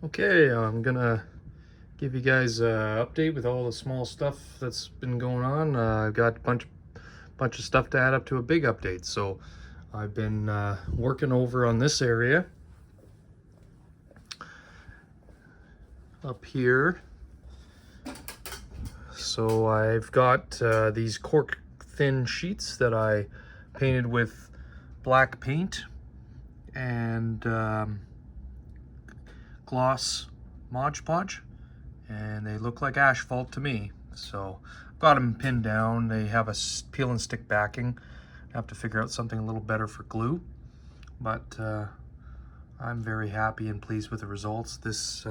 Okay, I'm gonna give you guys an update with all the small stuff that's been going on. I've got a bunch of stuff to add up to a big update. So I've been working over on this area up here. So I've got these cork thin sheets that I painted with black paint and gloss Mod Podge, and they look like asphalt to me. So got them pinned down. They have a peel and stick backing. I have to figure out something a little better for glue, but I'm very happy and pleased with the results. This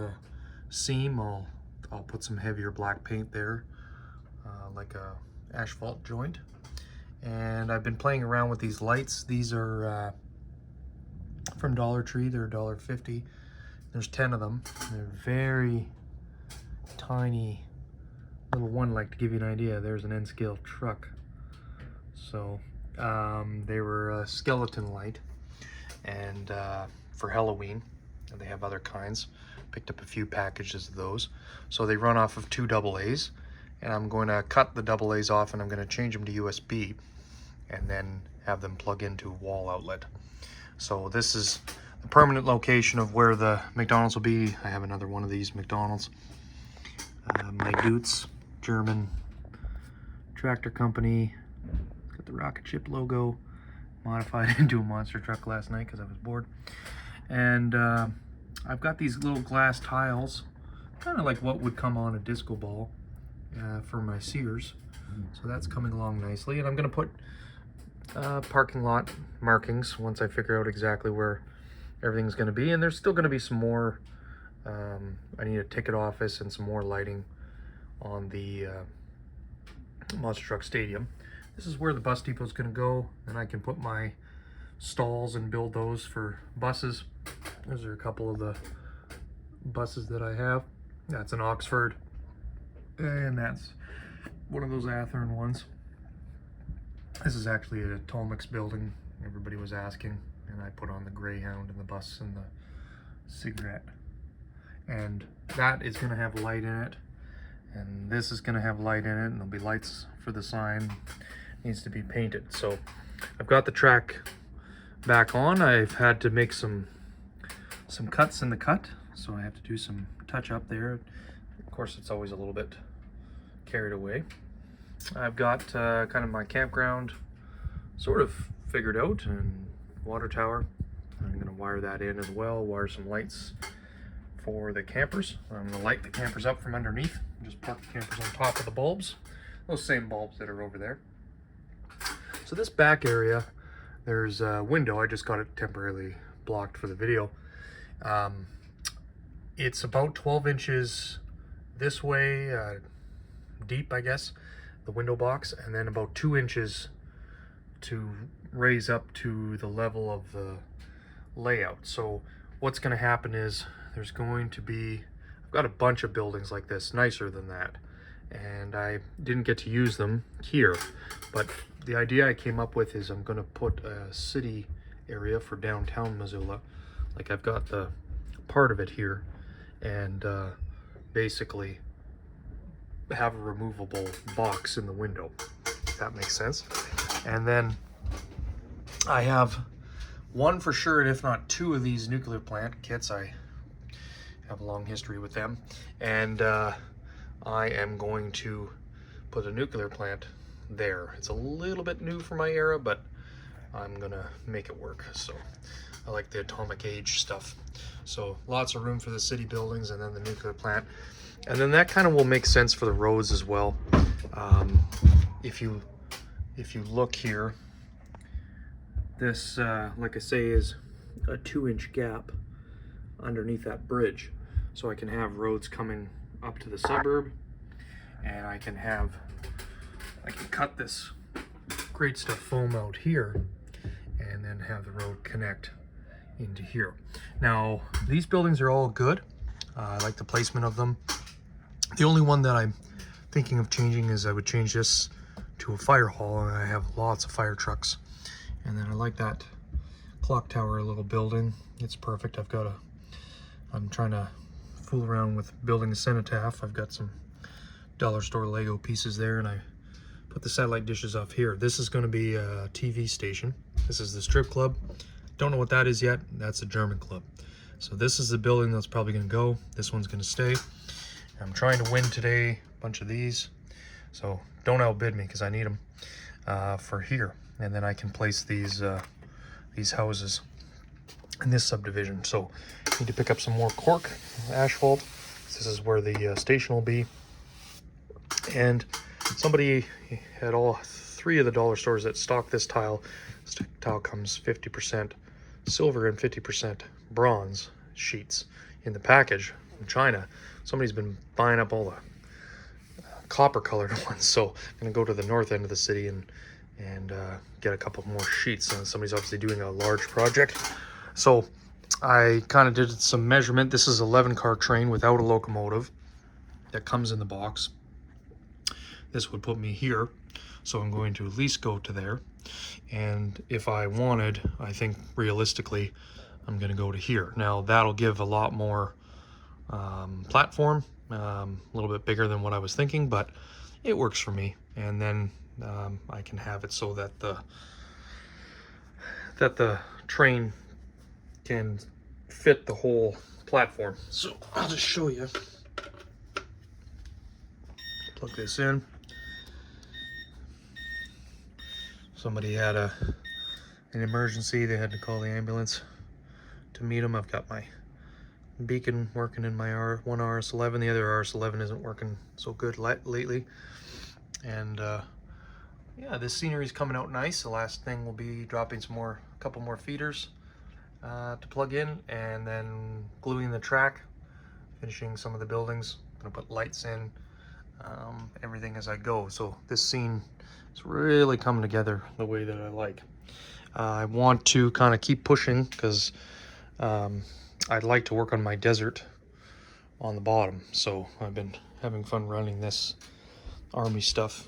seam, I'll put some heavier black paint there, like a asphalt joint. And I've been playing around with these lights. These are from Dollar Tree. They're $1.50. There's 10 of them. They're very tiny little one. Like, to give you an idea, there's an N-scale truck. So they were a skeleton light, and for Halloween, and they have other kinds. Picked up a few packages of those. So they run off of 2 AA's, and I'm going to cut the AA's off, and I'm going to change them to USB and then have them plug into a wall outlet. So this is the permanent location of where the McDonald's will be. I have another one of these McDonald's. My Goots, German tractor company. Got the rocket ship logo. Modified into a monster truck last night because I was bored. And I've got these little glass tiles, kind of like what would come on a disco ball for my Sears. So that's coming along nicely. And I'm going to put parking lot markings once I figure out exactly where everything's going to be. And there's still going to be some more. I need a ticket office and some more lighting on the monster truck stadium. This is where the bus depot is going to go, and I can put my stalls and build those for buses. Those are a couple of the buses that I have. That's an Oxford, and that's one of those Athearn ones. This is actually a Tolmix building. Everybody was asking, and I put on the Greyhound and the bus and the cigarette. And that is going to have light in it, and this is going to have light in it, and there'll be lights for the sign. It needs to be painted. So I've got the track back on. I've had to make some cuts in the cut, so I have to do some touch up there. Of course, it's always a little bit carried away. I've got kind of my campground sort of figured out, and water tower. I'm going to wire that in as well, wire some lights for the campers. I'm going to light the campers up from underneath and just park the campers on top of the bulbs, those same bulbs that are over there. So this back area, there's a window. I just got it temporarily blocked for the video. It's about 12 inches this way, deep, I guess, the window box, and then about 2 inches to raise up to the level of the layout. So what's going to happen is there's going to be, I've got a bunch of buildings like this, nicer than that, and I didn't get to use them here, but the idea I came up with is I'm going to put a city area for downtown Missoula. Like, I've got the part of it here, and basically have a removable box in the window, if that makes sense. And then I have one for sure, and if not 2 of these nuclear plant kits. I have a long history with them, and I am going to put a nuclear plant there. It's a little bit new for my era, but I'm gonna make it work. So I like the atomic age stuff. So lots of room for the city buildings, and then the nuclear plant, and then that kind of will make sense for the roads as well. If you look here, this like I say is a 2-inch gap underneath that bridge, so I can have roads coming up to the suburb, and I can cut this great stuff foam out here, and then have the road connect into here. Now, these buildings are all good. I like the placement of them. The only one that I'm thinking of changing is I would change this to a fire hall, and I have lots of fire trucks. And then I like that clock tower little building. It's perfect. I'm trying to fool around with building a cenotaph. I've got some dollar store Lego pieces there, and I put the satellite dishes off here. This is going to be a TV station. This is the strip club. Don't know what that is yet. That's a German club. So this is the building that's probably going to go. This one's going to stay. I'm trying to win today a bunch of these. So don't outbid me because I need them for here. And then I can place these houses in this subdivision. So I need to pick up some more cork, asphalt. This is where the station will be. And somebody had all 3 of the dollar stores that stock this tile. This tile comes 50% silver and 50% bronze sheets in the package from China. Somebody's been buying up all the copper colored ones, so I'm gonna go to the north end of the city and get a couple more sheets. And somebody's obviously doing a large project, so I kind of did some measurement. This is 11-car train without a locomotive that comes in the box. This would put me here, so I'm going to at least go to there. And if I wanted, I think realistically, I'm going to go to here. Now that'll give a lot more platform, a little bit bigger than what I was thinking, but it works for me. And then I can have it so that the train can fit the whole platform. So I'll just show you. Plug this in. Somebody had an emergency. They had to call the ambulance to meet them. I've got my beacon working in my one RS11. The other RS11 isn't working so good lately. And yeah, this scenery is coming out nice. The last thing will be dropping a couple more feeders to plug in, and then gluing the track, finishing some of the buildings. I'm gonna put lights in, everything as I go. So this scene is really coming together the way that I like. I want to kind of keep pushing because I'd like to work on my desert on the bottom. So I've been having fun running this army stuff.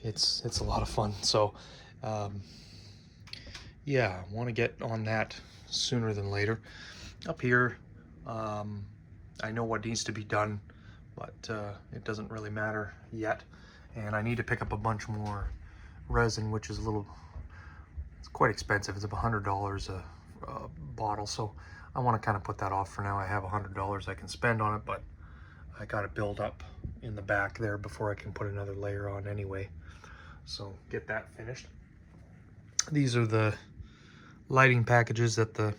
It's a lot of fun. So yeah, I want to get on that sooner than later. Up here, I know what needs to be done, but it doesn't really matter yet. And I need to pick up a bunch more resin, which is it's quite expensive. It's about $100 a bottle. So I want to kind of put that off for now. I have $100 I can spend on it, but I got to build up in the back there before I can put another layer on anyway. So get that finished. These are the lighting packages that the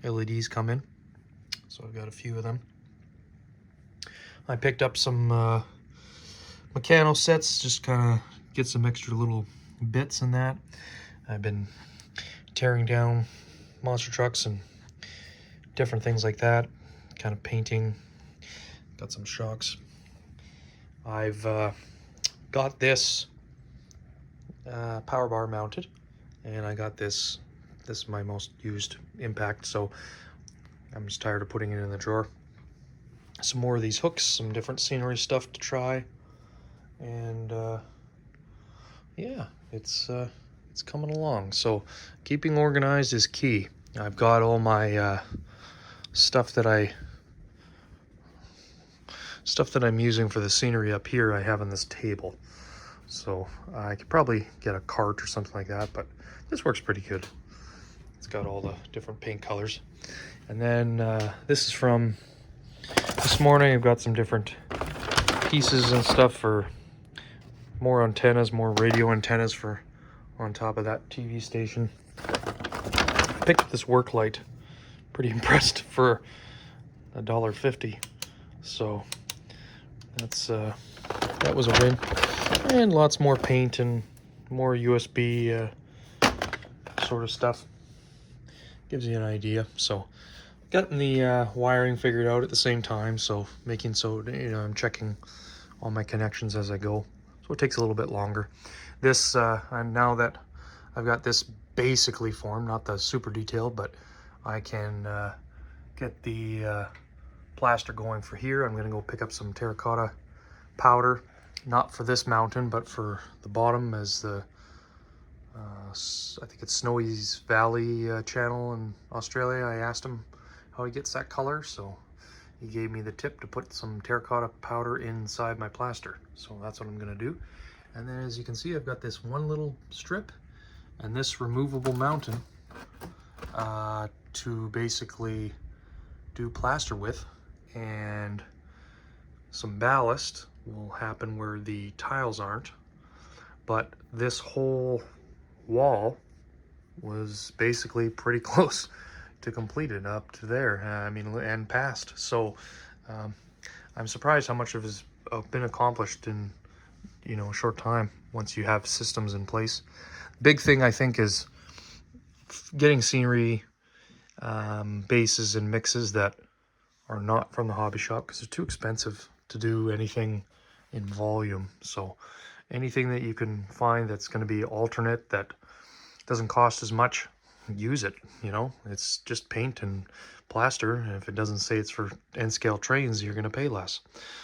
LEDs come in. So I've got a few of them. I picked up some Meccano sets, just kind of get some extra little bits in that. I've been tearing down monster trucks and different things like that, kind of painting. Got some shocks. I've got this power bar mounted, and I got this is my most used impact, so I'm just tired of putting it in the drawer. Some more of these hooks, some different scenery stuff to try, and yeah, it's coming along. So keeping organized is key. I've got all my stuff that I'm using for the scenery up here. I have on this table, so I could probably get a cart or something like that, but this works pretty good. It's got all the different paint colors. And then this is from this morning. I've got some different pieces and stuff for more antennas, more radio antennas for on top of that TV station. I picked up this work light. Pretty impressed for $1.50. So that was a win. And lots more paint and more USB sort of stuff. Gives you an idea. So getting the wiring figured out at the same time, so I'm checking all my connections as I go, so it takes a little bit longer. This and now that I've got this basically formed, not the super detailed, but I can get the plaster going for here. I'm gonna go pick up some terracotta powder, not for this mountain but for the bottom, as the I think it's Snowy's Valley channel in Australia. I asked him how he gets that color, so he gave me the tip to put some terracotta powder inside my plaster. So that's what I'm gonna do. And then as you can see, I've got this one little strip and this removable mountain to basically do plaster with, and some ballast will happen where the tiles aren't. But this whole wall was basically pretty close to completed up to there, I mean, and past. So I'm surprised how much has been accomplished in, you know, a short time once you have systems in place. Big thing I think is getting scenery bases and mixes that are not from the hobby shop, because they're too expensive to do anything in volume. So anything that you can find that's going to be alternate, that doesn't cost as much, use it. You know, it's just paint and plaster, and if it doesn't say it's for end scale trains, you're going to pay less.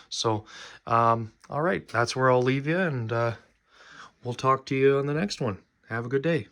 So all right, that's where I'll leave you, and we'll talk to you on the next one. Have a good day.